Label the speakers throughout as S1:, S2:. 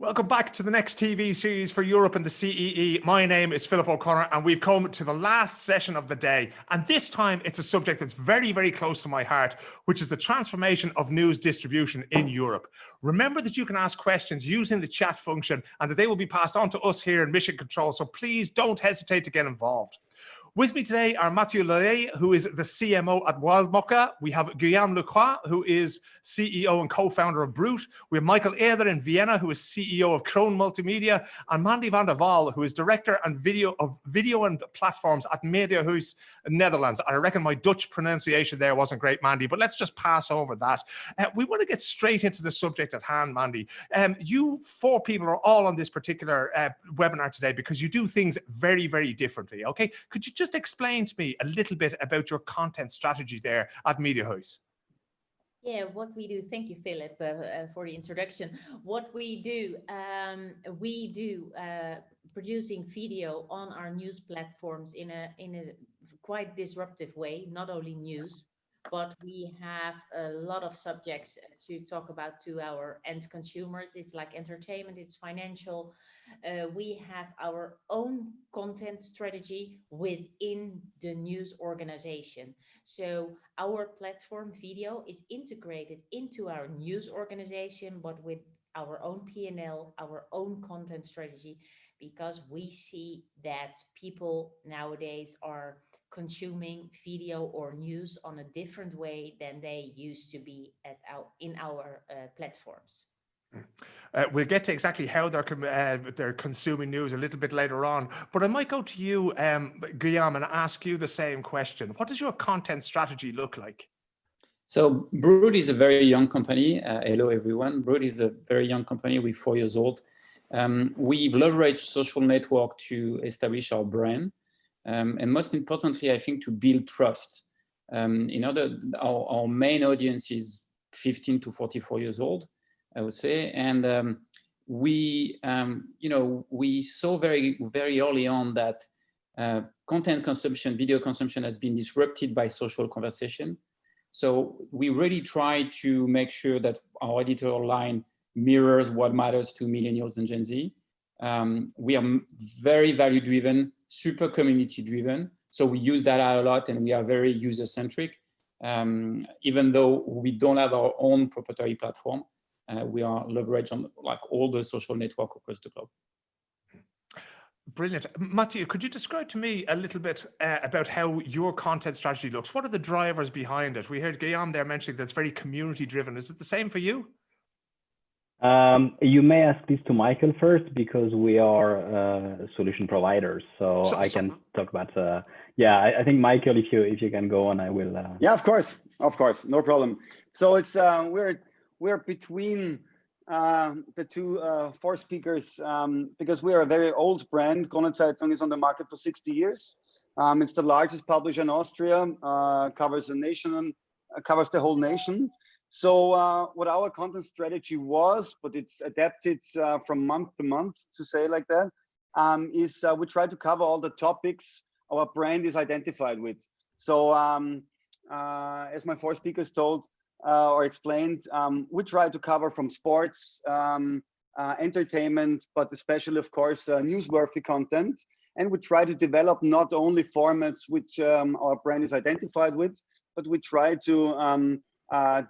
S1: Welcome back to the Nextv Series for Europe and the CEE. My name is Philip O'Connor and we've come to the last session of the day. And this time it's a subject that's very, very close to my heart, which is the transformation of news distribution in Europe. Remember that you can ask questions using the chat function and that they will be passed on to us here in Mission Control. So please don't hesitate to get involved. With me today are Matthieu, who is the CMO at Wildmoka. We have Guillaume Lacroix, who is CEO and co-founder of Brut. We have Michael Eder in Vienna, who is CEO of Krone Multimedia, and Mandy van der Waal, who is director and video and platforms at Mediahuis, Netherlands. I reckon my Dutch pronunciation there wasn't great, Mandy, but let's just pass over that. We want to get straight into the subject at hand, Mandy. You four people are all on this particular webinar today because you do things very, very differently. Okay, could you just explain to me a little bit about your content strategy there at Mediahuis?
S2: Yeah, what we do, thank you, Philip, for the introduction. What we do, producing video on our news platforms in a quite disruptive way, not only news, but we have a lot of subjects to talk about to our end consumers. It's like entertainment, it's financial. We have our own content strategy within the news organization. So our platform video is integrated into our news organization, but with our own P&L, our own content strategy, because we see that people nowadays are consuming video or news on a different way than they used to be in our platforms.
S1: We'll get to exactly how they're consuming news a little bit later on, but I might go to you, Guillaume, and ask you the same question. What does your content strategy look like?
S3: So Brut is a very young company. Hello, everyone. Brut is a very young company. We're 4 years old. We've leveraged social network to establish our brand. And most importantly, I think, to build trust. Our main audience is 15 to 44 years old, I would say. And we saw very, very early on that content consumption, video consumption has been disrupted by social conversation. So we really try to make sure that our editorial line mirrors what matters to millennials and Gen Z. We are very value-driven, super community-driven. So we use data a lot and we are very user-centric. Even though we don't have our own proprietary platform, we are leveraged on like all the social network across the globe.
S1: Brilliant. Matthieu, could you describe to me a little bit about how your content strategy looks? What are the drivers behind it? We heard Guillaume there mentioning that it's very community-driven. Is it the same for you?
S4: You may ask this to Michael first because we are solution providers. So I can talk about. Yeah, I think Michael, if you can go on, I will.
S5: Yeah, of course, no problem. So it's we're between the two four speakers because we are a very old brand. Krone Zeitung is on the market for 60 years. It's the largest publisher in Austria. Covers the whole nation. So what our content strategy was, but it's adapted from month to month, to say like that, is we try to cover all the topics our brand is identified with. So as my four speakers told or explained, we try to cover from sports, entertainment, but especially, of course, newsworthy content. And we try to develop not only formats which our brand is identified with, but we try to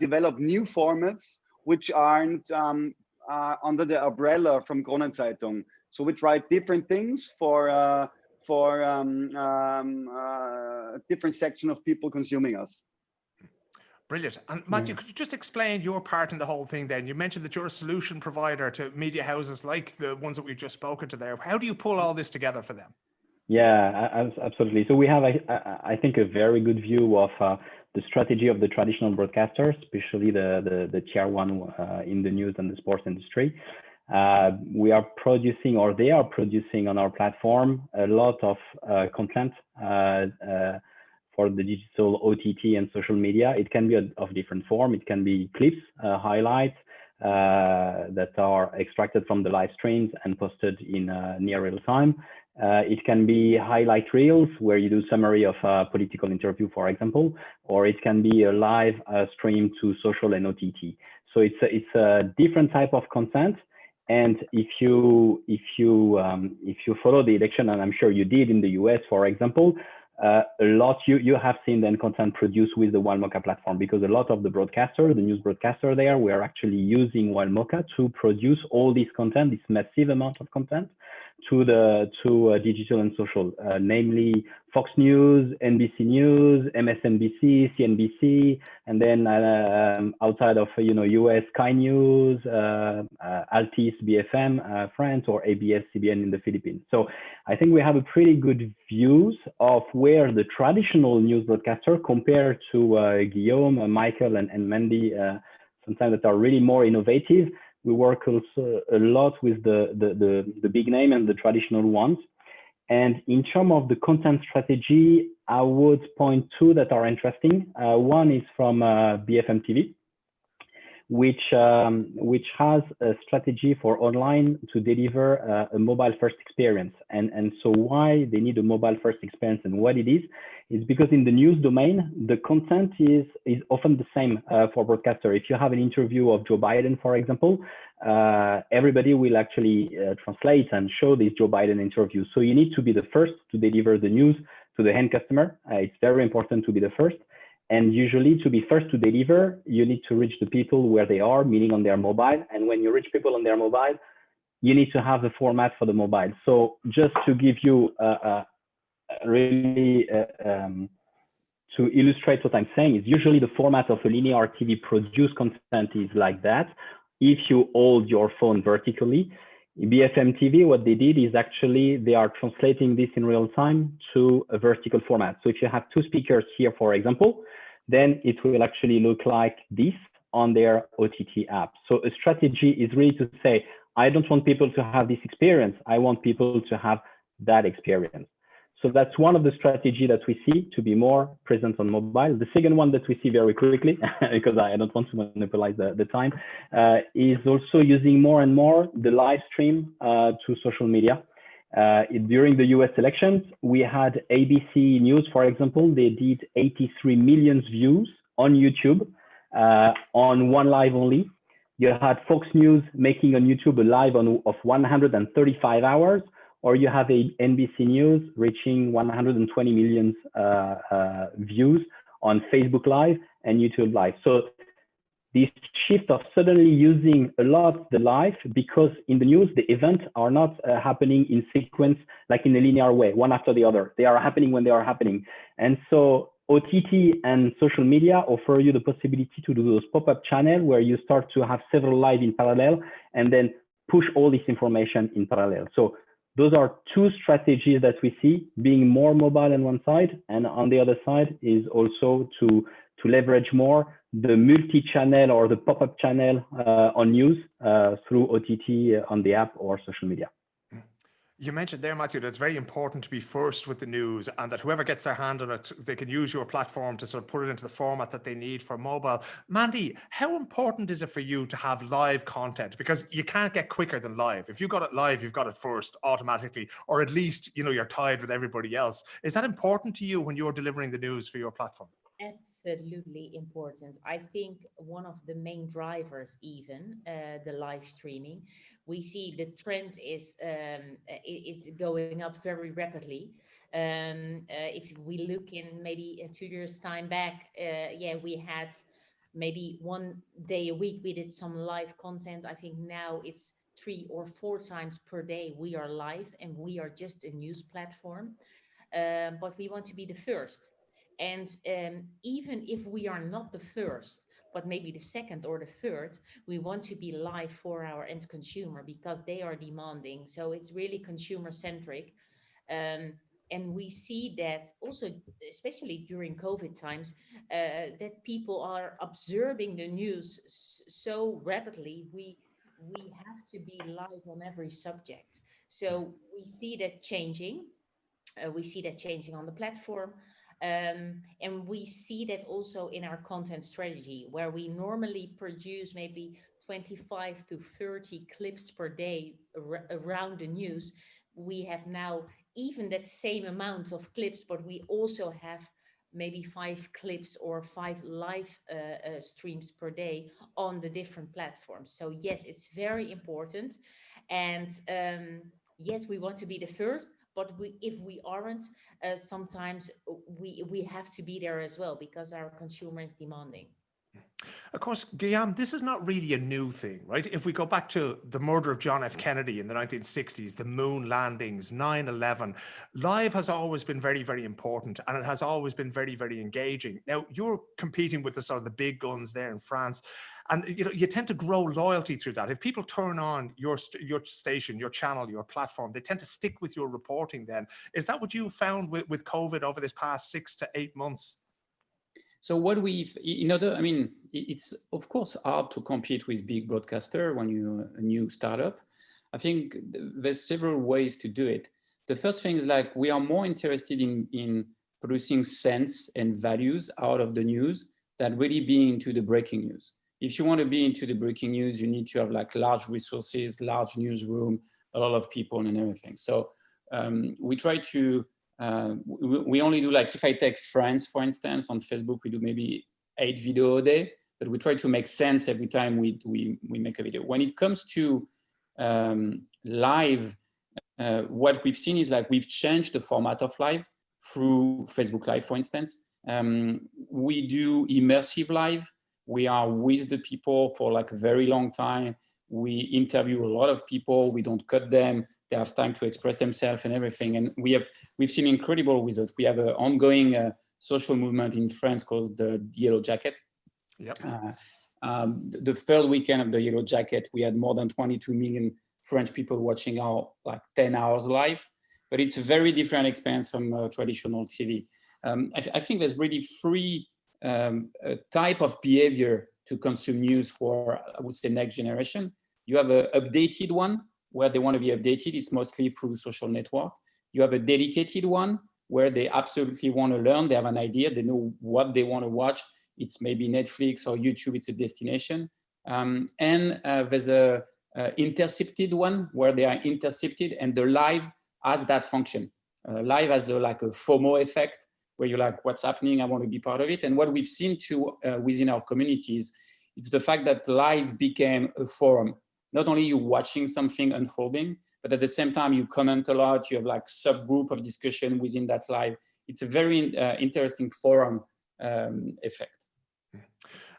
S5: develop new formats which aren't under the umbrella from Krone Zeitung. So we try different things for different section of people consuming us.
S1: Brilliant. And Matthieu, could you just explain your part in the whole thing then? You mentioned that you're a solution provider to media houses like the ones that we've just spoken to there. How do you pull all this together for them?
S4: Yeah, absolutely. So we have, I think, a very good view of the strategy of the traditional broadcasters, especially the tier one in the news and the sports industry. We are producing, or they are producing on our platform, a lot of content for the digital OTT and social media. It can be of different form. It can be clips, highlights that are extracted from the live streams and posted in near real time. It can be highlight reels where you do summary of a political interview, for example, or it can be a live stream to social and OTT. So it's a different type of content. And if you follow the election, and I'm sure you did in the US, for example, a lot you have seen then content produced with the Wildmoka platform, because a lot of the broadcasters, the news broadcaster there, were actually using Wildmoka to produce all this content, this massive amount of content, to digital and social, namely Fox News, NBC News, MSNBC, CNBC, and then outside of US, Sky News, Altis, BFM, France, or ABS, CBN in the Philippines. So I think we have a pretty good views of where the traditional news broadcaster compared to Guillaume, Michael, and Mandy, sometimes that are really more innovative. We work also a lot with the big name and the traditional ones. And in terms of the content strategy, I would point two that are interesting. One is from BFM TV, which has a strategy for online to deliver a mobile first experience. And so why they need a mobile first experience and what it is because in the news domain, the content is often the same for broadcaster. If you have an interview of Joe Biden, for example, everybody will actually translate and show this Joe Biden interview. So you need to be the first to deliver the news to the end customer. It's very important to be the first. And usually to be first to deliver, you need to reach the people where they are, meaning on their mobile. And when you reach people on their mobile, you need to have the format for the mobile. So just to give you really to illustrate what I'm saying, is usually the format of a linear TV produced content is like that. If you hold your phone vertically, BFM TV, what they did is actually they are translating this in real time to a vertical format. So if you have two speakers here, for example, then it will actually look like this on their OTT app. So a strategy is really to say, I don't want people to have this experience. I want people to have that experience. So that's one of the strategy that we see to be more present on mobile. The second one that we see very quickly, because I don't want to monopolize the time, is also using more and more the live stream to social media. During the US elections, we had ABC News, for example, they did 83 million views on YouTube on one live only. You had Fox News making on YouTube a live of 135 hours, or you have a NBC News reaching 120 million views on Facebook Live and YouTube Live. So this shift of suddenly using a lot the live, because in the news, the events are not happening in sequence, like in a linear way, one after the other. They are happening when they are happening. And so OTT and social media offer you the possibility to do those pop-up channels where you start to have several live in parallel and then push all this information in parallel. So those are two strategies that we see, being more mobile on one side, and on the other side is also to leverage more the multi-channel or the pop-up channel on news through OTT on the app or social media.
S1: You mentioned there, Matthieu, that it's very important to be first with the news, and that whoever gets their hand on it, they can use your platform to sort of put it into the format that they need for mobile. Mandy, how important is it for you to have live content? Because you can't get quicker than live. If you got it live, you've got it first automatically, or at least, you know, you're tied with everybody else. Is that important to you when you're delivering the news for your platform?
S2: Absolutely important. I think one of the main drivers, even the live streaming, we see the trend is going up very rapidly. If we look in maybe 2 years time back, yeah, we had maybe 1 day a week we did some live content. I think now it's 3 or 4 times per day we are live, and we are just a news platform, but we want to be the first. And even if we are not the first, but maybe the second or the third, we want to be live for our end consumer because they are demanding. So it's really consumer centric. And we see that also, especially during COVID times, that people are observing the news so rapidly. We have to be live on every subject. So we see that changing. We see that changing on the platform. And we see that also in our content strategy, where we normally produce maybe 25 to 30 clips per day around the news. We have now even that same amount of clips, but we also have maybe 5 clips or 5 live streams per day on the different platforms. So yes, it's very important. And yes, we want to be the first, but if we aren't, sometimes we have to be there as well, because our consumer is demanding.
S1: Of course, Guillaume, this is not really a new thing, right? If we go back to the murder of John F. Kennedy in the 1960s, the moon landings, 9/11, live has always been very, very important, and it has always been very, very engaging. Now, you're competing with the sort of the big guns there in France, and you tend to grow loyalty through that. If people turn on your station, your channel, your platform, they tend to stick with your reporting then. Is that what you found with COVID over this past 6 to 8 months?
S3: So what we've, I mean, it's of course hard to compete with big broadcaster when you're a new startup. I think there's several ways to do it. The first thing is like, we are more interested in producing sense and values out of the news than really being into the breaking news. If you want to be into the breaking news, you need to have like large resources, large newsroom, a lot of people and everything. So we try to, we only do, like, if I take France, for instance, on Facebook, we do maybe 8 videos a day, but we try to make sense every time we make a video. When it comes to live, what we've seen is like, we've changed the format of live through Facebook Live, for instance. We do immersive live. We are with the people for like a very long time. We interview a lot of people. We don't cut them. They have time to express themselves and everything. And we've seen incredible results. We have an ongoing social movement in France called the Yellow Jacket.
S1: Yep.
S3: The third weekend of the Yellow Jacket, we had more than 22 million French people watching our like 10 hours live. But it's a very different experience from traditional TV. I think there's really 3 type of behavior to consume news for, I would say, next generation. You have an updated one, where they want to be updated. It's mostly through social network. You have a dedicated one, where they absolutely want to learn. They have an idea. They know what they want to watch. It's maybe Netflix or YouTube. It's a destination. And there's a intercepted one, where they are intercepted, and the live has that function. Live has like a FOMO effect, where you're like, what's happening? I want to be part of it. And what we've seen too within our communities, it's the fact that live became a forum. Not only you watching something unfolding, but at the same time you comment a lot. You have like subgroup of discussion within that live. It's a very interesting forum effect.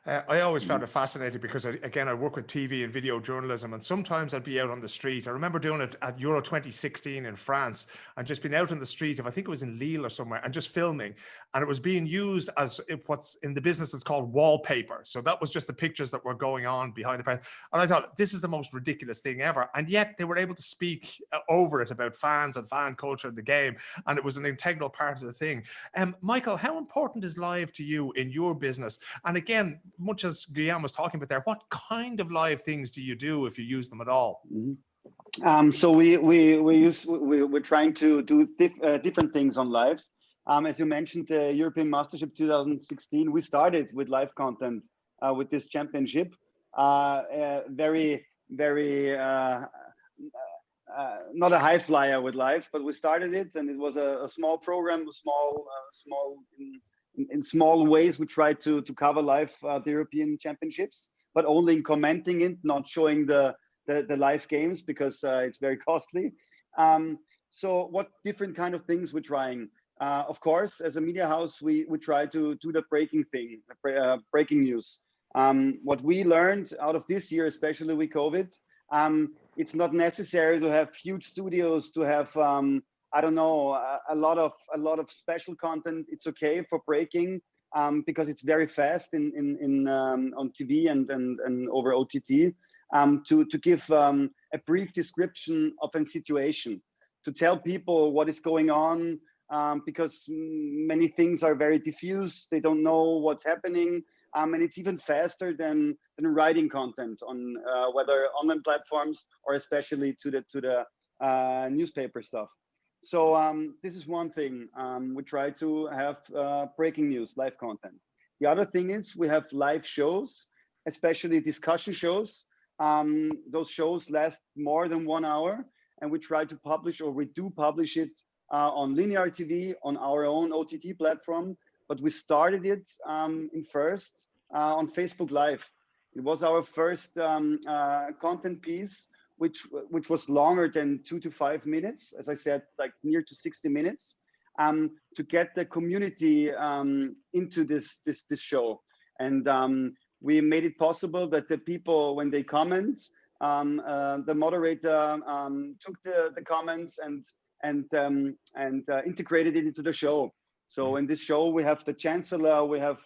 S1: I always found it fascinating because, again, I work with TV and video journalism, and sometimes I'd be out on the street. I remember doing it at Euro 2016 in France, and just being out on the street, I think it was in Lille or somewhere, and just filming. And it was being used as what's in the business is called wallpaper. So that was just the pictures that were going on behind the press. And I thought, this is the most ridiculous thing ever. And yet they were able to speak over it about fans and fan culture of the game. And it was an integral part of the thing. Michael, how important is live to you in your business? And again, much as Guillaume was talking about there, what kind of live things do you do if you use them at all?
S5: Mm-hmm. So we're trying to do different things on live. As you mentioned, the European Mastership 2016, we started with live content with this championship. Very, very not a high flyer with live, but we started it, and it was a small program, in small ways. We tried to cover live the European Championships, but only in commenting it, not showing the live games, because it's very costly. So what different kind of things we're trying? Of course, as a media house, we try to do the breaking thing, breaking news. What we learned out of this year, especially with COVID, it's not necessary to have huge studios, to have I don't know, a lot of special content. It's okay for breaking because it's very fast on TV and over OTT. To give a brief description of a situation, to tell people what is going on, because many things are very diffuse. They don't know what's happening, and it's even faster than writing content on whether online platforms or especially to the newspaper stuff. So this is one thing. We try to have breaking news, live content. The other thing is we have live shows, especially discussion shows. Those shows last more than 1 hour, and we try to publish, or we do publish it on linear TV, on our own OTT platform, but we started it in first on Facebook Live. It was our first content piece, which was longer than 2 to 5 minutes, as I said, like near to 60 minutes, to get the community into this show. And we made it possible that the people, when they comment, the moderator took the comments and integrated it into the show. So in this show, we have the chancellor, we have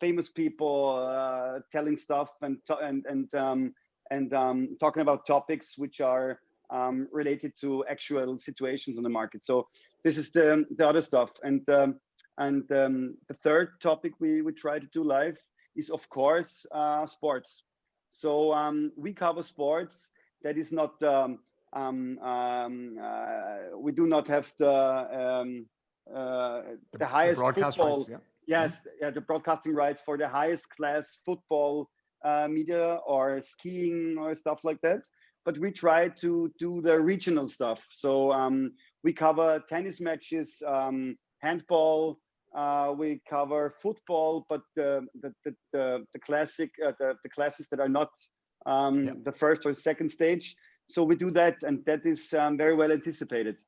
S5: famous people telling stuff and talking about topics which are related to actual situations on the market. So this is the other stuff. And the third topic we try to do live is, of course, sports. So we cover sports. That is not we do not have the highest football.
S1: Rights, yeah.
S5: Yes, the broadcasting rights for the highest class football media or skiing or stuff like that. But we try to do the regional stuff. So we cover tennis matches, handball. We cover football, but the classic the classes that are not the first or second stage. So we do that, and that is very well anticipated.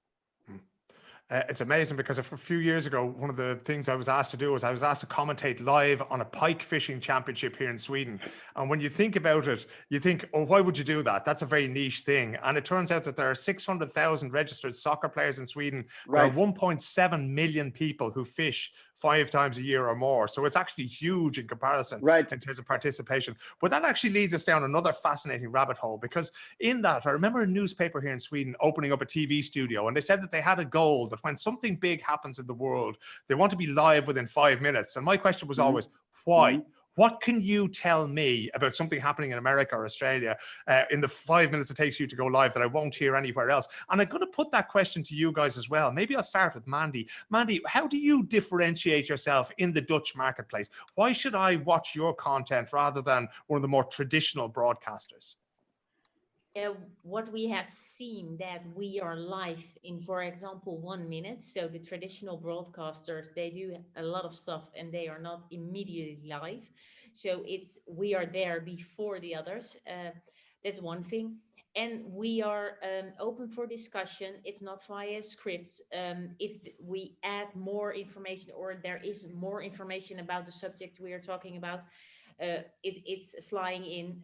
S1: It's amazing because a few years ago, one of the things I was asked to do was I was asked to commentate live on a pike fishing championship here in Sweden. And when you think about it, you think, oh, why would you do that? That's a very niche thing. And it turns out that there are 600,000 registered soccer players in Sweden.
S5: Right.
S1: There are 1.7 million people who fish 5 times a year or more. So it's actually huge in comparison in terms of participation. But that actually leads us down another fascinating rabbit hole, because in that, I remember a newspaper here in Sweden opening up a TV studio, and they said that they had a goal that when something big happens in the world, they want to be live within 5 minutes. And my question was always, why? What can you tell me about something happening in America or Australia in the 5 minutes it takes you to go live that I won't hear anywhere else? And I'm going to put that question to you guys as well. Maybe I'll start with Mandy. Mandy, how do you differentiate yourself in the Dutch marketplace? Why should I watch your content rather than one of the more traditional broadcasters?
S2: What we have seen that we are live in, for example, 1 minute. So the traditional broadcasters, they do a lot of stuff and they are not immediately live. So we are there before the others. That's one thing. And we are open for discussion. It's not via scripts. If we add more information or there is more information about the subject we are talking about, it's flying in.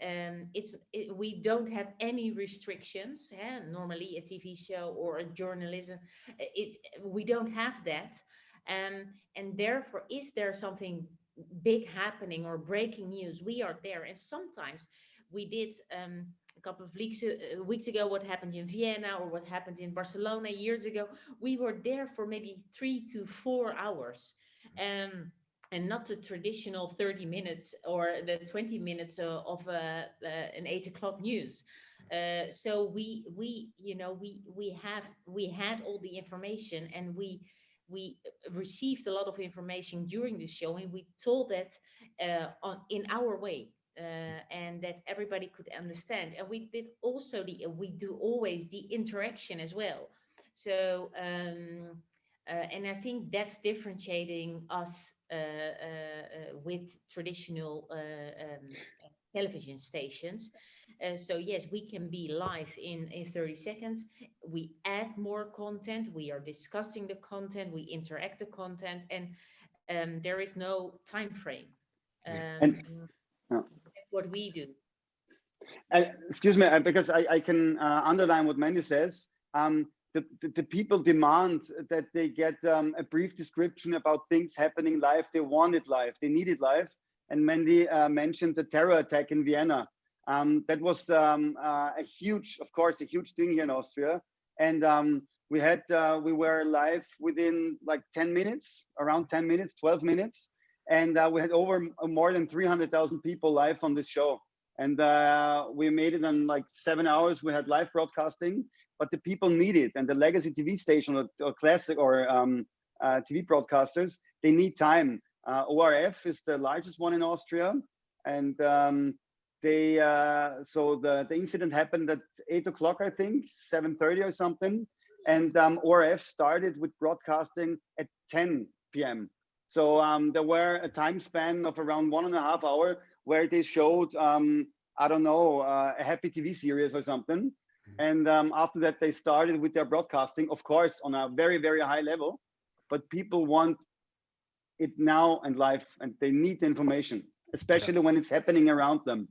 S2: We don't have any restrictions. Normally a TV show or a journalism, we don't have that. And therefore, is there something big happening or breaking news, we are there. And sometimes we did a couple of weeks ago what happened in Vienna or what happened in Barcelona years ago. We were there for maybe 3 to 4 hours. And not the traditional 30 minutes or the 20 minutes of an 8 o'clock news. So we had all the information, and we received a lot of information during the show, and we told that in our way, and that everybody could understand. And we did also we do always the interaction as well. So and I think that's differentiating us with traditional television stations. So yes, we can be live in 30 seconds. We add more content. We are discussing the content. We interact the content, and there is no time frame. That's what we do.
S5: Excuse me, because I can underline what Mandy says. The people demand that they get a brief description about things happening live. They want it live. They need it live. And Mandy mentioned the terror attack in Vienna. That was a huge thing here in Austria. And we were live within like 10 minutes, around 10 minutes, 12 minutes. And we had more than 300,000 people live on this show. And we made it in like 7 hours. We had live broadcasting. But the people need it, and the legacy TV station or classic or TV broadcasters, they need time. ORF is the largest one in Austria, and so the incident happened at 8 o'clock, I think, 7:30 or something, and ORF started with broadcasting at 10 p.m. So there were a time span of around 1.5 hours where they showed, I don't know, a happy TV series or something. And after that, they started with their broadcasting, of course, on a very, very high level. But people want it now and live, and they need the information, especially when it's happening around them.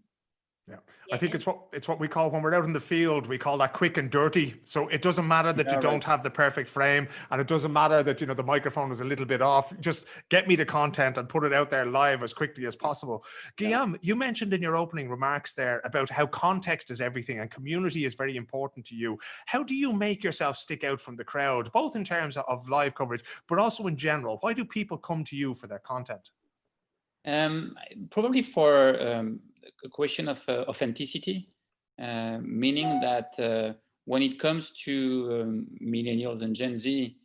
S1: Yeah, I think it's what we call, when we're out in the field, we call that quick and dirty. So it doesn't matter that you don't have the perfect frame, and it doesn't matter that, you know, the microphone is a little bit off. Just get me the content and put it out there live as quickly as possible. Guillaume, you mentioned in your opening remarks there about how context is everything and community is very important to you. How do you make yourself stick out from the crowd, both in terms of live coverage, but also in general? Why do people come to you for their content?
S3: Probably for a question of authenticity, meaning that when it comes to millennials and Gen Z,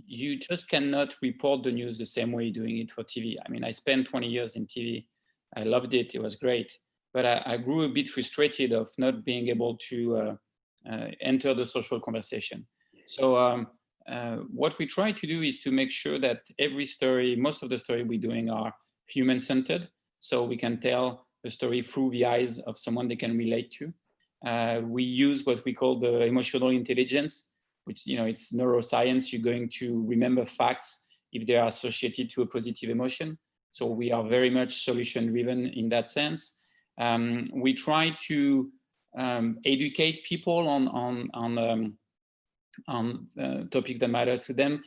S3: you just cannot report the news the same way you're doing it for TV. I mean, I spent 20 years in TV. I loved it. It was great. But I grew a bit frustrated of not being able to enter the social conversation. So what we try to do is to make sure that every story, most of the story we're doing are human-centered. So we can tell a story through the eyes of someone they can relate to. We use what we call the emotional intelligence, which, you know, it's neuroscience. You're going to remember facts if they are associated to a positive emotion. So we are very much solution-driven in that sense. We try to educate people on topics that matter to them.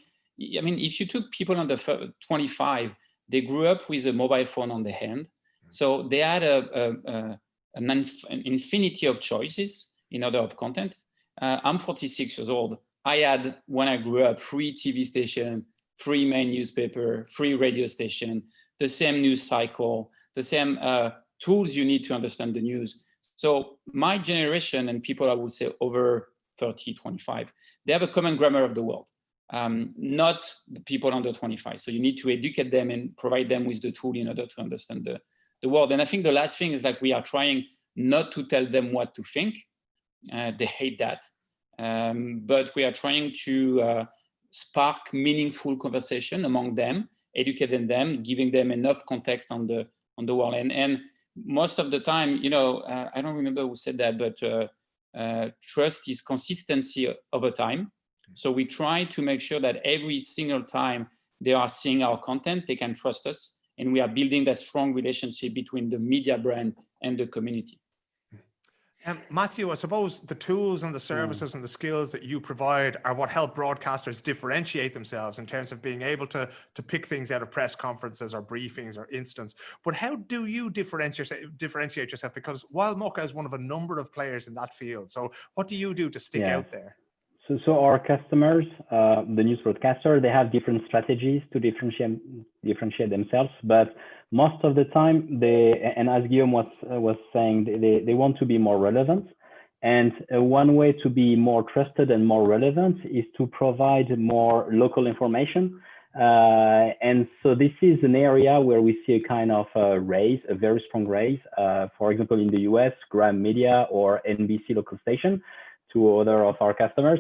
S3: I mean, if you took people under 25, they grew up with a mobile phone on their hand. So they had an infinity of choices in order of content. I'm 46 years old. I had, when I grew up, 3 TV stations, 3 main newspaper, 3 radio station, the same news cycle, the same tools you need to understand the news. So my generation and people, I would say over 30, 25, they have a common grammar of the world, not the people under 25. So you need to educate them and provide them with the tool in order to understand the world. And I think the last thing is that we are trying not to tell them what to think. They hate that. But we are trying to spark meaningful conversation among them, educating them, giving them enough context on the world. And most of the time, you know, I don't remember who said that, but trust is consistency over time. So we try to make sure that every single time they are seeing our content, they can trust us. And we are building that strong relationship between the media brand and the community.
S1: Matthieu, I suppose the tools and the services and the skills that you provide are what help broadcasters differentiate themselves in terms of being able to pick things out of press conferences or briefings or instance. But how do you differentiate yourself? Because Wildmoka is one of a number of players in that field. So what do you do to stick out there?
S4: So our customers, the news broadcaster, they have different strategies to differentiate themselves, but most of the time and as Guillaume was saying, they want to be more relevant. And one way to be more trusted and more relevant is to provide more local information. And so this is an area where we see a kind of raise, a very strong raise. For example, in the US, Graham Media or NBC local station, 2 other of our customers,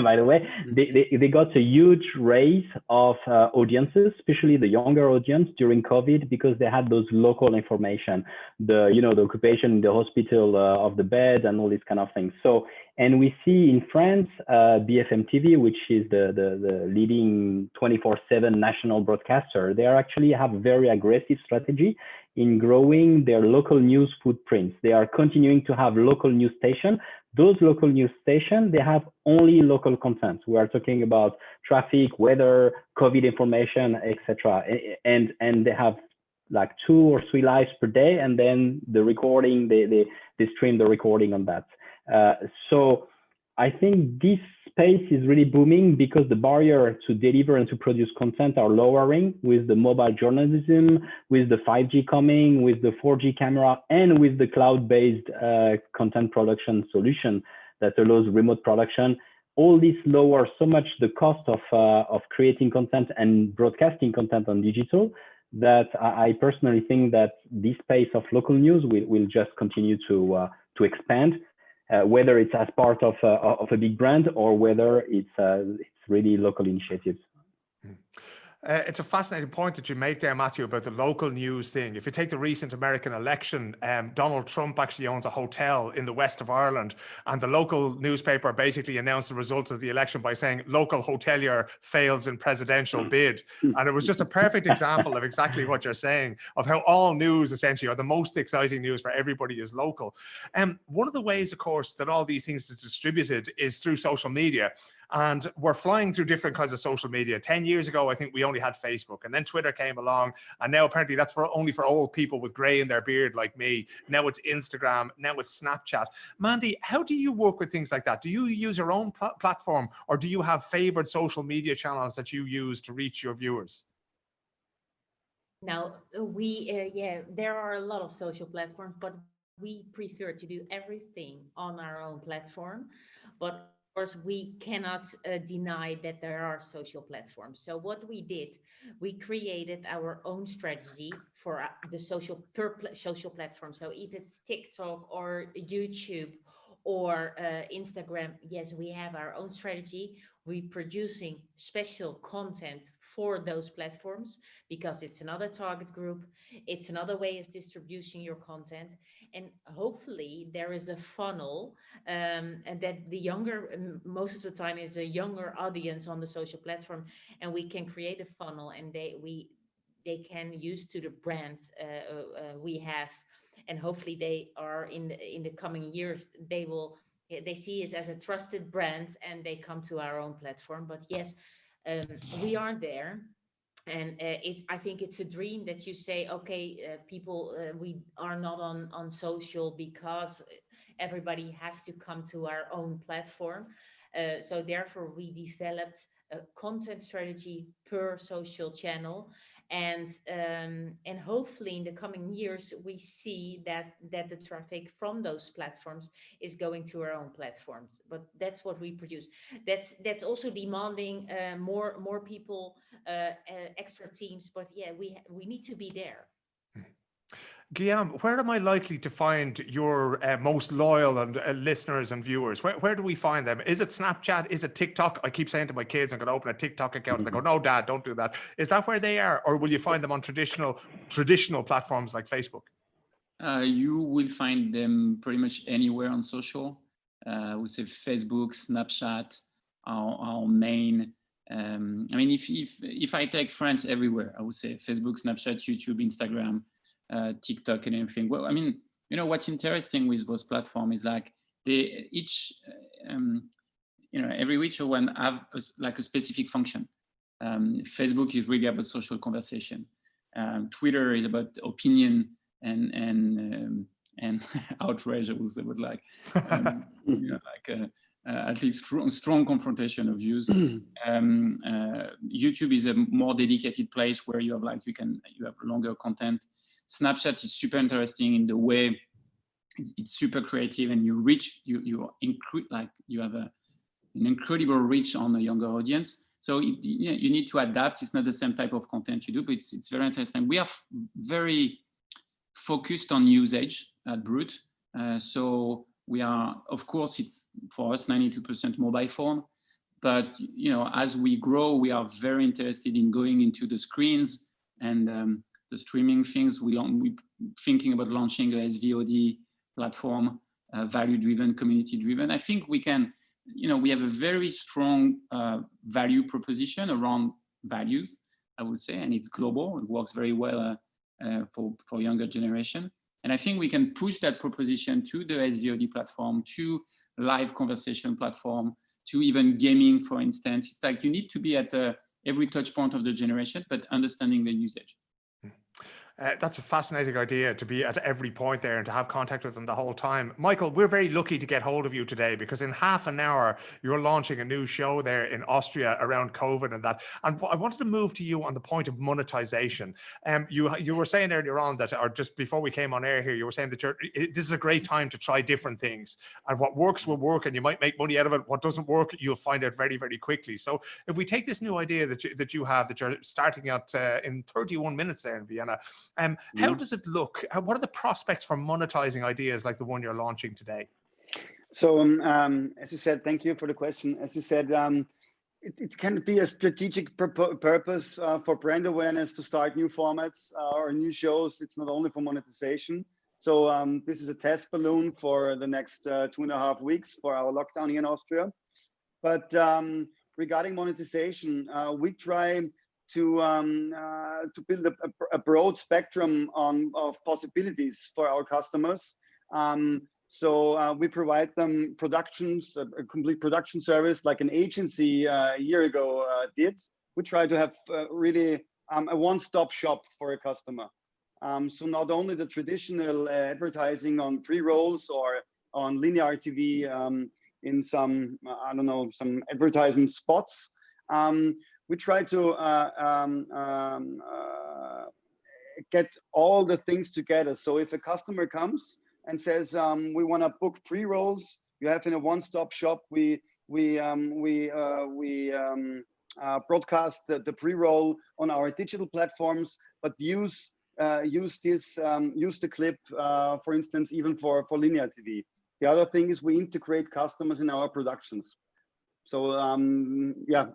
S4: by the way, they got a huge raise of audiences, especially the younger audience during COVID, because they had those local information, the occupation in the hospital of the bed and all these kind of things. So, and we see in France, BFM TV, which is the leading 24/7 national broadcaster, they actually have a very aggressive strategy in growing their local news footprints. They are continuing to have local news stations. Those local news stations, they have only local content. We are talking about traffic, weather, COVID information, etc. And they have like 2 or 3 lives per day, and then the recording, they stream the recording on that. So I think this space is really booming because the barrier to deliver and to produce content are lowering with the mobile journalism, with the 5G coming, with the 4G camera, and with the cloud-based content production solution that allows remote production. All this lowers so much the cost of creating content and broadcasting content on digital that I personally think that this space of local news will just continue to expand. Whether it's as part of a big brand or whether it's really local initiatives.
S1: It's a fascinating point that you make there, Matthieu, about the local news thing. If you take the recent American election, Donald Trump actually owns a hotel in the west of Ireland, and the local newspaper basically announced the results of the election by saying local hotelier fails in presidential bid. And it was just a perfect example of exactly what you're saying, of how all news essentially, or the most exciting news for everybody, is local. One of the ways, of course, that all these things is distributed is through social media. And we're flying through different kinds of social media. 10 years ago, I think we only had Facebook, and then Twitter came along, and now apparently that's only for old people with gray in their beard like me. Now it's Instagram, now it's Snapchat. Mandy, how do you work with things like that? Do you use your own platform, or do you have favored social media channels that you use to reach your viewers?
S2: Now, there are a lot of social platforms, but we prefer to do everything on our own platform. But of course, we cannot deny that there are social platforms. So what we did, we created our own strategy for the social platform. So if it's TikTok or YouTube or Instagram, yes, we have our own strategy. We're producing special content for those platforms because it's another target group. It's another way of distributing your content. And hopefully there is a funnel and that the younger, most of the time is a younger audience on the social platform, and we can create a funnel and they can use to the brands we have. And hopefully they are in the coming years, they see us as a trusted brand and they come to our own platform. But yes, we are there. And I think it's a dream that you say, okay, people, we are not on social because everybody has to come to our own platform. So therefore, we developed a content strategy per social channel. And hopefully in the coming years, we see that the traffic from those platforms is going to our own platforms. But that's what we produce. That's also demanding more people, extra teams. But yeah, we need to be there.
S1: Guillaume, where am I likely to find your most loyal and listeners and viewers? Where do we find them? Is it Snapchat? Is it TikTok? I keep saying to my kids, I'm going to open a TikTok account. They go, no, Dad, don't do that. Is that where they are? Or will you find them on traditional platforms like Facebook?
S3: You will find them pretty much anywhere on social. I would say Facebook, Snapchat, our main. I mean, if I take France everywhere, I would say Facebook, Snapchat, YouTube, Instagram, TikTok and everything. Well, I mean, you know, what's interesting with those platforms is like they each, you know, every which one have a specific function. Facebook is really about social conversation. Twitter is about opinion and outrage, I would say, but like, you know, like at least strong confrontation of views. YouTube is a more dedicated place where you have you have longer content. Snapchat is super interesting in the way it's super creative, and you have an incredible reach on a younger audience. So you need to adapt. It's not the same type of content you do, but it's very interesting. We are very focused on usage at Brut. So we are, of course, it's for us 92% mobile phone, but you know, as we grow, we are very interested in going into the screens and the streaming things. We're thinking about launching a SVOD platform, value-driven, community-driven. I think we can, you know, we have a very strong value proposition around values, I would say, and it's global. It works very well for younger generation. And I think we can push that proposition to the SVOD platform, to live conversation platform, to even gaming, for instance. It's like you need to be at every touch point of the generation, but understanding the usage.
S1: That's a fascinating idea, to be at every point there and to have contact with them the whole time. Michael, we're very lucky to get hold of you today, because in half an hour, you're launching a new show there in Austria around COVID and that. And I wanted to move to you on the point of monetization. You were saying earlier on that, or just before we came on air here, you were saying that this is a great time to try different things. And what works will work, and you might make money out of it. What doesn't work, you'll find out very, very quickly. So if we take this new idea that you're starting at in 31 minutes there in Vienna, how does it look? What are the prospects for monetizing ideas like the one you're launching today?
S5: So as you said, thank you for the question. As you said, it can be a strategic purpose for brand awareness to start new formats or new shows. It's not only for monetization. So this is a test balloon for the next 2.5 weeks for our lockdown here in Austria. But regarding monetization, we try to build a broad spectrum of possibilities for our customers. So we provide them productions, a complete production service like an agency a year ago did. We try to have really a one-stop shop for a customer. So not only the traditional advertising on pre-rolls or on linear TV in some, I don't know, some advertisement spots. We try to get all the things together. So if a customer comes and says, we want to book pre-rolls, you have in a one-stop shop, we broadcast the pre-roll on our digital platforms, but use the clip, for instance, even for linear TV. The other thing is we integrate customers in our productions. So yeah,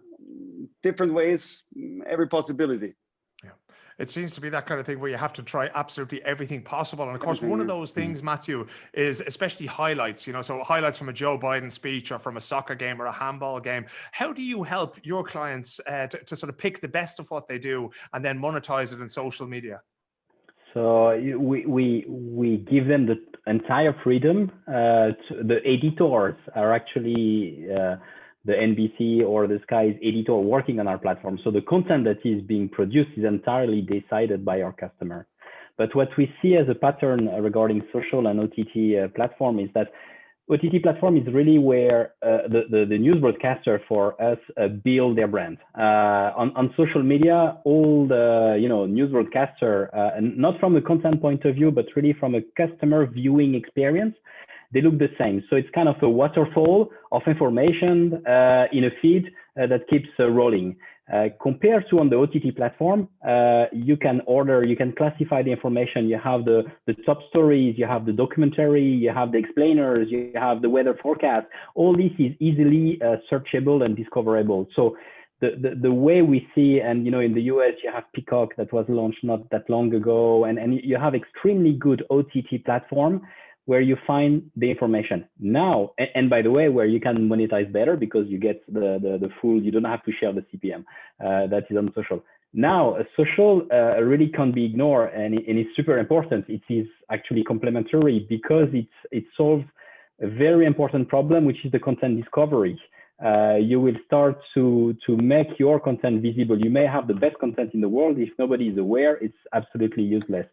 S5: different ways, every possibility.
S1: Yeah, it seems to be that kind of thing where you have to try absolutely everything possible. And of course, one of those things, Matthieu, is especially highlights, you know, so highlights from a Joe Biden speech or from a soccer game or a handball game. How do you help your clients to sort of pick the best of what they do and then monetize it in social media?
S4: So we give them the entire freedom. The editors are actually the NBC or the Sky's editor working on our platform. So the content that is being produced is entirely decided by our customer. But what we see as a pattern regarding social and OTT platform is that OTT platform is really where the news broadcaster for us build their brand. On social media, all the news broadcaster, not from a content point of view, but really from a customer viewing experience, they look the same. So it's kind of a waterfall of information in a feed that keeps rolling. Compared to on the OTT platform, you can classify the information. You have the top stories, you have the documentary, you have the explainers, you have the weather forecast. All this is easily searchable and discoverable. So the way we see, and in the US, you have Peacock that was launched not that long ago, and you have extremely good OTT platform where you find the information now, and by the way, where you can monetize better because you get the full, you don't have to share the CPM that is on social. Now, social really can't be ignored, and it's super important. It is actually complementary because it solves a very important problem, which is the content discovery. You will start to make your content visible. You may have the best content in the world. If nobody is aware, it's absolutely useless.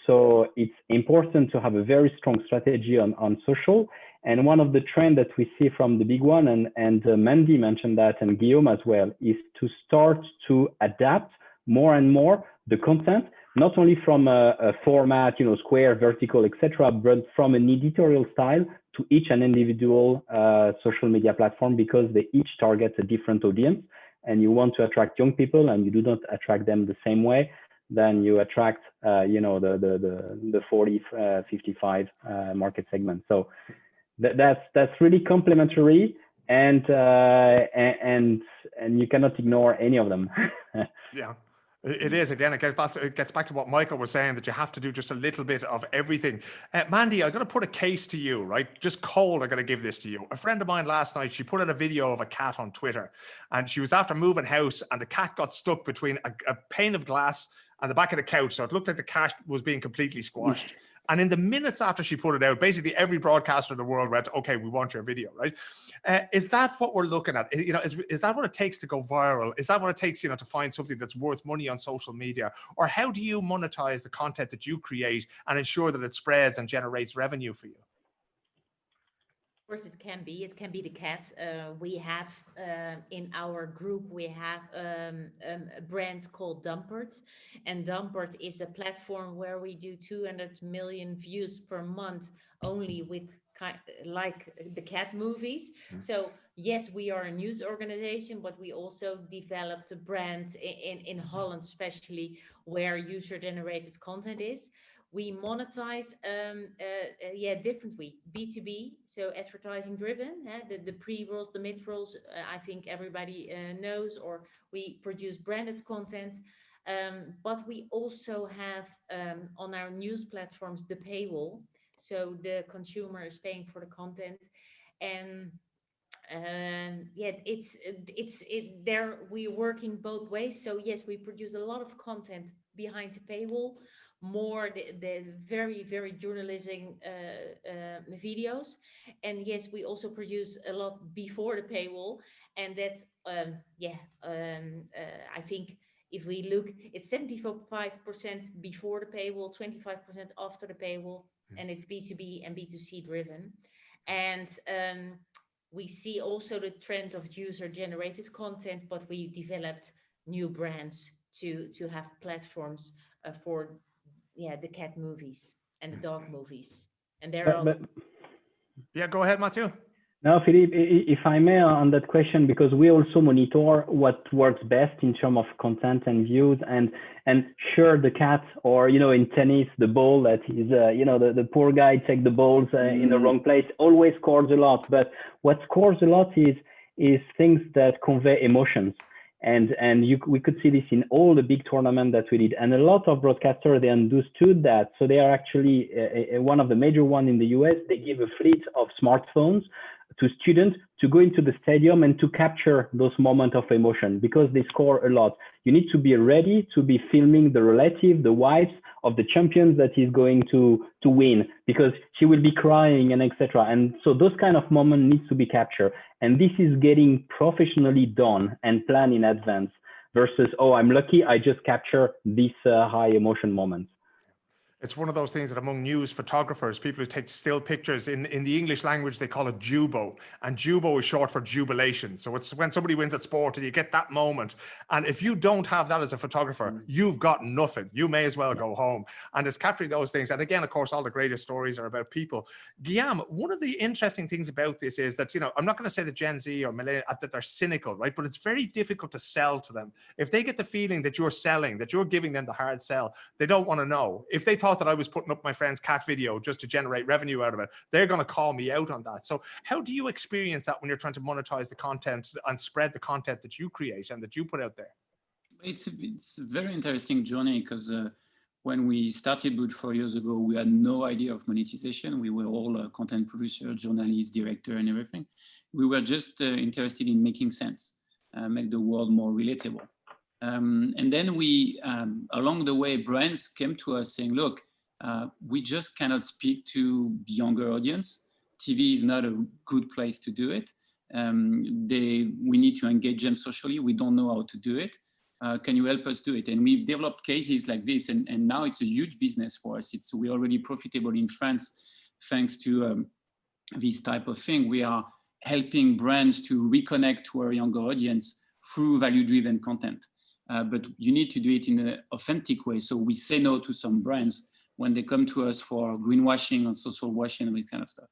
S4: So it's important to have a very strong strategy on social. And one of the trends that we see from the big one, and Mandy mentioned that, and Guillaume as well, is to start to adapt more and more the content, not only from a format, square, vertical, etc., but from an editorial style to each and individual social media platform, because they each target a different audience, and you want to attract young people, and you do not attract them the same way then you attract, the 40, 55 market segment. So that's really complementary, and you cannot ignore any of them.
S1: Yeah. It is. Again, it gets back to what Michael was saying, that you have to do just a little bit of everything. Mandy, I'm going to put a case to you, right? Just cold, I'm going to give this to you. A friend of mine last night, she put out a video of a cat on Twitter, and she was after moving house, and the cat got stuck between a pane of glass and the back of the couch. So it looked like the cat was being completely squashed. And in the minutes after she put it out, basically every broadcaster in the world went, okay, we want your video, right? Is that what we're looking at? Is that what it takes to go viral? Is that what it takes, to find something that's worth money on social media? Or how do you monetize the content that you create and ensure that it spreads and generates revenue for you?
S2: Of course, it can be the cat. We have in our group, we have a brand called Dumpert, and Dumpert is a platform where we do 200 million views per month only with like the cat movies. So yes, we are a news organization, but we also developed a brand in Holland, especially where user generated content is. We monetize differently, B2B, so advertising driven, the pre-rolls, the mid-rolls, I think everybody knows, or we produce branded content. But we also have on our news platforms the paywall, so the consumer is paying for the content. And there we're working both ways. So yes, we produce a lot of content behind the paywall, more the very, very journalism videos. And yes, we also produce a lot before the paywall. And that's I think if we look, it's 75% before the paywall, 25% after the paywall, and it's B2B and B2C driven. And we see also the trend of user-generated content, but we developed new brands to have platforms for the cat movies and the dog movies. And there are...
S1: Yeah, go ahead, Matthieu.
S4: Now, Philippe, if I may, on that question, because we also monitor what works best in terms of content and views, and sure, the cat, or in tennis, the ball that is the poor guy take the balls in the wrong place always scores a lot. But what scores a lot is things that convey emotions, and we could see this in all the big tournaments that we did, and a lot of broadcasters, they understood that. So they are actually one of the major ones in the US. They give a fleet of smartphones to students to go into the stadium and to capture those moments of emotion, because they score a lot. You need to be ready to be filming the relative, the wives of the champions that is going to win, because she will be crying and etc. And so those kind of moments needs to be captured. And this is getting professionally done and planned in advance versus, oh, I'm lucky, I just capture these high emotion moments.
S1: It's one of those things that among news photographers, people who take still pictures, in the English language, they call it jubo. And jubo is short for jubilation. So it's when somebody wins at sport and you get that moment. And if you don't have that as a photographer, you've got nothing. You may as well go home. And it's capturing those things. And again, of course, all the greatest stories are about people. Guillaume, one of the interesting things about this is that, I'm not going to say that Gen Z or millennials, that they're cynical, right? But it's very difficult to sell to them. If they get the feeling that you're selling, that you're giving them the hard sell, they don't want to know. If they thought that I was putting up my friend's cat video just to generate revenue out of it, they're going to call me out on that. So how do you experience that when you're trying to monetize the content and spread the content that you create and that you put out there?
S3: It's a very interesting journey, because when we started Brut 4 years ago, we had no idea of monetization. We were all content producers, journalists, director, and everything. We were just interested in making sense, make the world more relatable. And then we, along the way, brands came to us saying, look, we just cannot speak to the younger audience. TV is not a good place to do it. We need to engage them socially. We don't know how to do it. Can you help us do it? And we've developed cases like this, and now it's a huge business for us. We're already profitable in France thanks to this type of thing. We are helping brands to reconnect to our younger audience through value-driven content. But you need to do it in an authentic way. So we say no to some brands when they come to us for greenwashing and social washing and that kind of stuff.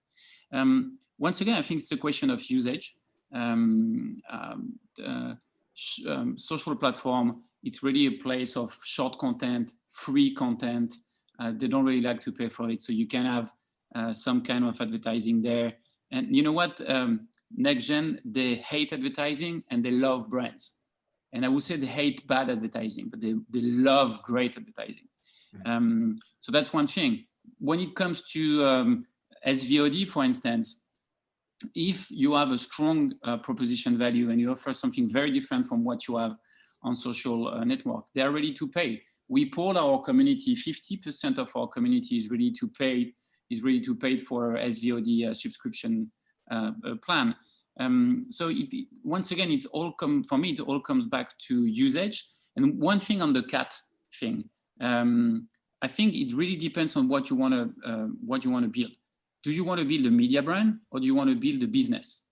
S3: Once again, I think it's the question of usage. Social platform, it's really a place of short content, free content. They don't really like to pay for it. So you can have some kind of advertising there. And you know what? Next gen, they hate advertising and they love brands. And I would say they hate bad advertising, but they love great advertising. So that's one thing. When it comes to SVOD, for instance, if you have a strong proposition value and you offer something very different from what you have on social network, they're ready to pay. We polled our community, 50% of our community is ready to pay for SVOD subscription plan. So once again, for me, it all comes back to usage. And one thing on the cat thing, I think it really depends on what you want to build. Do you want to build a media brand or do you want to build a business?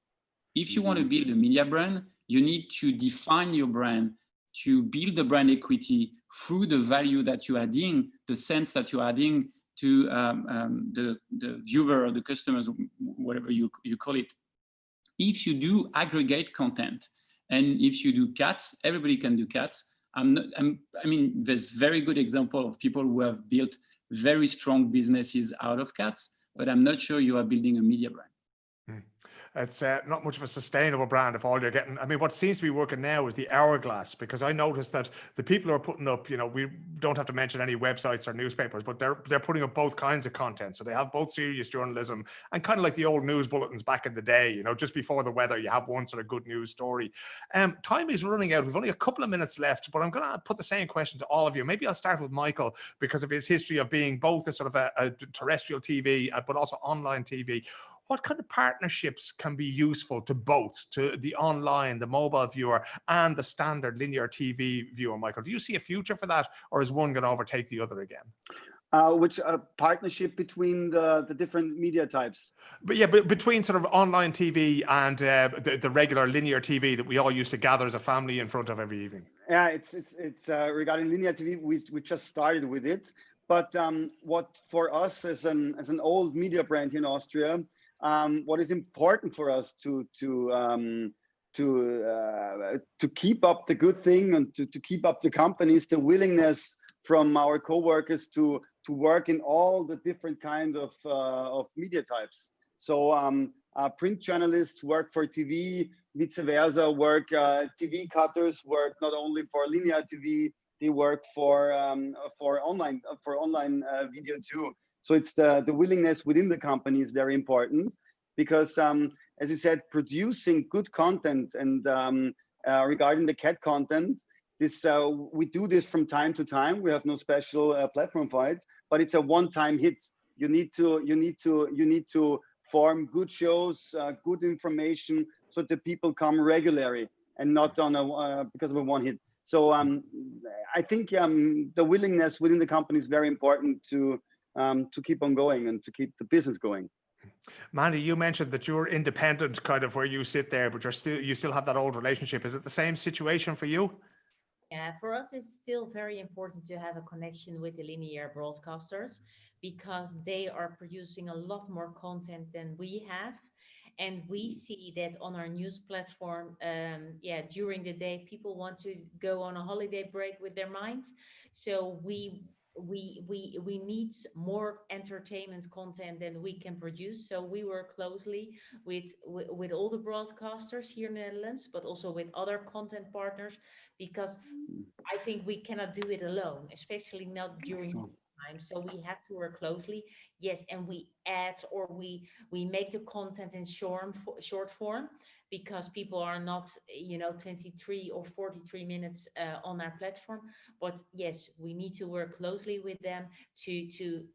S3: If you want to build a media brand, you need to define your brand, to build the brand equity through the value that you're adding, the sense that you're adding to the viewer or the customers, whatever you call it. If you do aggregate content, and if you do cats, everybody can do cats. I mean, there's very good example of people who have built very strong businesses out of cats, but I'm not sure you are building a media brand.
S1: It's not much of a sustainable brand if all you're getting. I mean, what seems to be working now is the hourglass, because I noticed that the people who are putting up, you know, we don't have to mention any websites or newspapers, but they're putting up both kinds of content. So they have both serious journalism and kind of like the old news bulletins back in the day, you know, just before the weather, you have one sort of good news story. Time is running out. We've only a couple of minutes left, but I'm going to put the same question to all of you. Maybe I'll start with Michael because of his history of being both a sort of a terrestrial TV, but also online TV. What kind of partnerships can be useful to both, to the online, the mobile viewer, and the standard linear TV viewer, Michael? Do you see a future for that, or is one going to overtake the other again?
S5: Which partnership between the different media types?
S1: But yeah, but between sort of online TV and the regular linear TV that we all used to gather as a family in front of every evening.
S5: Yeah, it's regarding linear TV. We just started with it, but what for us as an old media brand here in Austria. What is important for us to keep up the good thing and to keep up the companies, the willingness from our co-workers to work in all the different kind of media types. So print journalists work for TV, vice versa, work TV cutters work not only for linear TV, they work for online video too. So it's the willingness within the company is very important because, as you said, producing good content and regarding the cat content, this we do this from time to time. We have no special platform for it, but it's a one-time hit. You need to form good shows, good information, so that people come regularly and not on because of a one hit. So I think the willingness within the company is very important to keep on going and to keep the business going.
S1: Mandy, you mentioned that you're independent, kind of where you sit there, but you still have that old relationship. Is it the same situation for you?
S2: Yeah, for us, it's still very important to have a connection with the linear broadcasters because they are producing a lot more content than we have. And we see that on our news platform, during the day, people want to go on a holiday break with their minds. So we need more entertainment content than we can produce. So we work closely with all the broadcasters here in the Netherlands, but also with other content partners, because I think we cannot do it alone, especially not during time. So we have to work closely. Yes, and we add or we make the content in short form, because people are not 23 or 43 minutes on our platform. But yes, we need to work closely with them to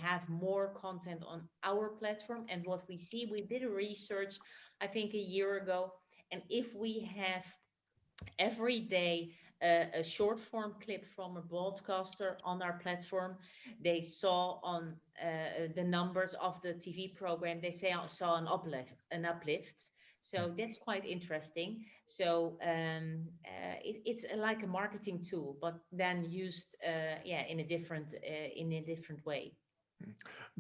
S2: have more content on our platform. And what we see, we did a research I think a year ago, and if we have every day a short form clip from a broadcaster on our platform, they saw on the numbers of the TV program, they saw an uplift. So that's quite interesting. So it's like a marketing tool, but then used in a different way.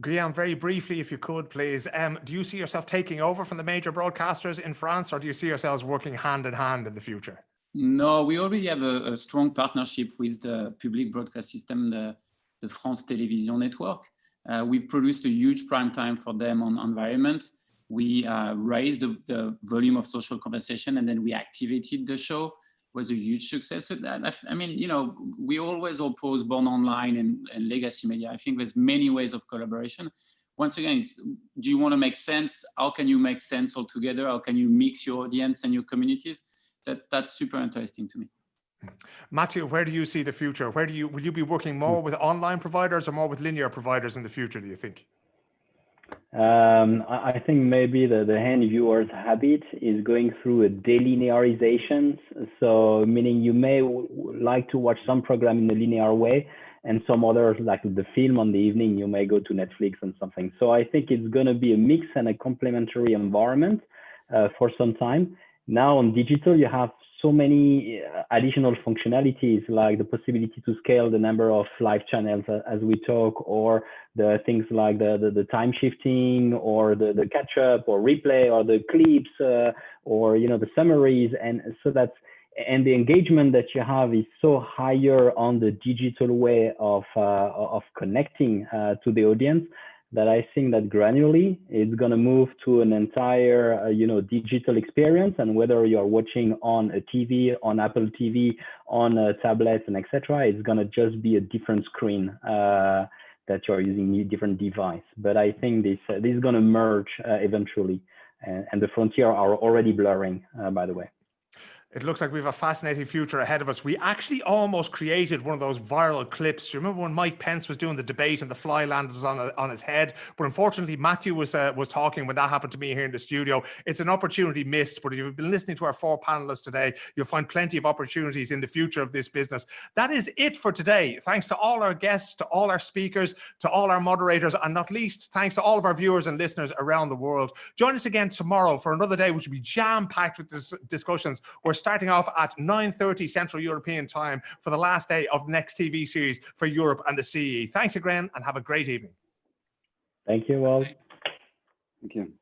S1: Guillaume, very briefly, if you could, please. Do you see yourself taking over from the major broadcasters in France, or do you see yourselves working hand in hand in the future?
S3: No, we already have a strong partnership with the public broadcast system, the France Television Network. We've produced a huge prime time for them on environment. We raised the volume of social conversation, and then we activated the show. It was a huge success. I mean, we always oppose born online and legacy media. I think there's many ways of collaboration. Once again, do you want to make sense? How can you make sense all together? How can you mix your audience and your communities? That's super interesting to me.
S1: Matthieu, where do you see the future? Will you be working more with online providers or more with linear providers in the future, do you think?
S4: I think maybe the end viewer's habit is going through a delinearization. So meaning you may like to watch some program in a linear way, and some others, like the film on the evening, you may go to Netflix and something. So I think it's going to be a mix and a complementary environment for some time. Now on digital, you have so many additional functionalities, like the possibility to scale the number of live channels as we talk, or the things like the time shifting, or the catch up or replay, or the clips, or the summaries. And so and the engagement that you have is so higher on the digital way of connecting to the audience, that I think that gradually it's going to move to an entire, digital experience. And whether you're watching on a TV, on Apple TV, on a tablet, and etc., it's going to just be a different screen that you're using, a different device. But I think this is going to merge eventually, and the frontier are already blurring, by the way.
S1: It looks like we have a fascinating future ahead of us. We actually almost created one of those viral clips. Do you remember when Mike Pence was doing the debate and the fly landed on his head? But unfortunately, Matthieu was talking when that happened to me here in the studio. It's an opportunity missed. But if you've been listening to our 4 panelists today, you'll find plenty of opportunities in the future of this business. That is it for today. Thanks to all our guests, to all our speakers, to all our moderators, and not least, thanks to all of our viewers and listeners around the world. Join us again tomorrow for another day, which will be jam-packed with discussions. We're starting off at 9:30 Central European time for the last day of Nextv Series for Europe and the CEE. Thanks again and have a great evening.
S4: Thank you all.
S5: Thank you.